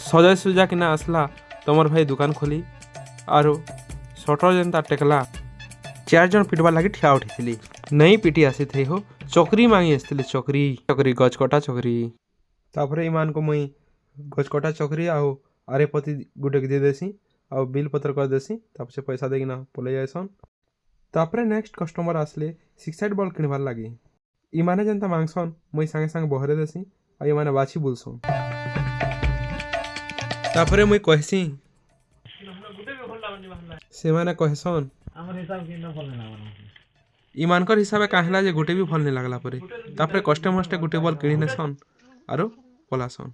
ସଜା ସୁଜା କିନା ଆସିଲା ତମର ଭାଇ ଦୋକାନ ଖୋଲି ଆରୁ ସଟର ଯେନ୍ତା ଟେକଲା 4 ଜଣ ପିଟବାର୍ ଲାଗି ଠିଆ ଉଠିଥିଲି। ନେଇ ପିଟି ଆସିଥାଇ ହୋ ଚକରି ମାଗି ଆସିଥିଲେ। ଚକରି ଗଛ କଟା ଚକରି। ତାପରେ ଏମାନଙ୍କୁ ମୁଇଁ ଗଛ କଟା ଚକରି ଆଉ ଆରେ ପତି ଗୁଟେ ଦେଇଦେସି ଆଉ ବିଲ୍ ପତ୍ର କରିଦେସି। ତାପରେ ସେ ପଇସା ଦେଇକିନା ପଲେଇ ଯାଇସନ୍। ତାପରେ ନେକ୍ସଟ କଷ୍ଟମର ଆସିଲେ 6 ସାଇଡ୍ ବଲ୍ କିଣିବାର୍ ଲାଗି। ଇମାନେ ଯେନ୍ତା ମାଂସନ୍ ମୁଇଁ ସାଙ୍ଗେ ସାଙ୍ଗେ ବହରେ ଦେସି ଆଉ ଇମାନେ ବାଛି ବୁଲସନ୍। ତାପରେ ମୁଇଁ କହେସି ସେମାନେ କହେସନ୍ ଇମାନଙ୍କର ହିସାବେ କାଁ ହେଲା ଯେ ଗୁଟେ ବି ଭଲ୍ ନାଇଁ ଲାଗ୍ଲା ପରେ। ତାପରେ କଷ୍ଟମର୍ସଟେ ଗୁଟେ ବଲ୍ କିଣି ନେସନ୍ ଆରୁ ପଲାସନ୍।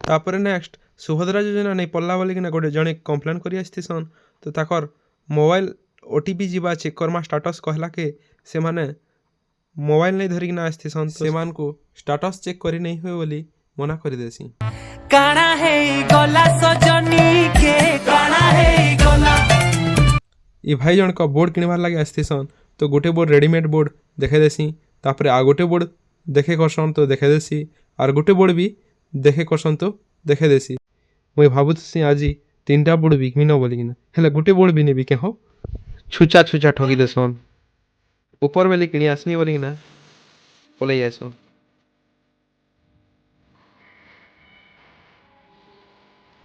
ତାପରେ ନେକ୍ସଟ ସୁଭଦ୍ରା ଯୋଜନା ନେଇ ପଡ଼୍ଲା ବୋଲିକିନା ଗୋଟେ ଜଣେ କମ୍ପ୍ଲେନ୍ କରି ଆସିଥିସନ୍। ତ ତାକର୍ ମୋବାଇଲ୍ OTP ଯିବା ଚେକ୍ କର୍ମା ଷ୍ଟାଟସ୍ କହେଲାକେ ସେମାନେ ମୋବାଇଲ୍ ନେଇ ଧରିକିନା ଆସିଥିସନ୍। ସେମାନଙ୍କୁ ଷ୍ଟାଟସ୍ ଚେକ୍ କରି ନେଇ ହୁଏ ବୋଲି ମନା କରିଦେସି। କାଣା ହେଇଗଲା ସଜନୀ କେ କାଣା ହେଇଗଲା। ଇ ଭାଇ ଜଣକ ବୋର୍ଡ଼ କିଣିବାର୍ ଲାଗି ଆସିଥିସନ୍। ତ ଗୋଟେ ବୋର୍ଡ଼ ରେଡ଼ିମେଡ୍ ବୋର୍ଡ଼ ଦେଖେଇ ଦେସି। ତାପରେ ଆଉ ଗୋଟେ ବୋର୍ଡ଼ ଦେଖେ କରସନ୍ ତ ଦେଖେଇ ଦେସି। ଆର୍ ଗୋଟେ ବୋର୍ଡ଼ ବି ଦେଖେ କରସନ୍ ତ ଦେଖେଇ ଦେସି। ମୁଇଁ ଭାବୁଥିସି ଆଜି 3ଟା ବୋର୍ଡ଼ ବିକିମି ନ ବୋଲିକିନା, ହେଲେ ଗୋଟେ ବୋର୍ଡ଼ ବି ନି ବିକେ ହୋ। ଛୁଚା ଠକି ଦେସନ୍। ଉପର ବେଲି କିଣି ଆସ୍ମି ବୋଲିକିନା ପଲେଇ ଯାଇସନ୍।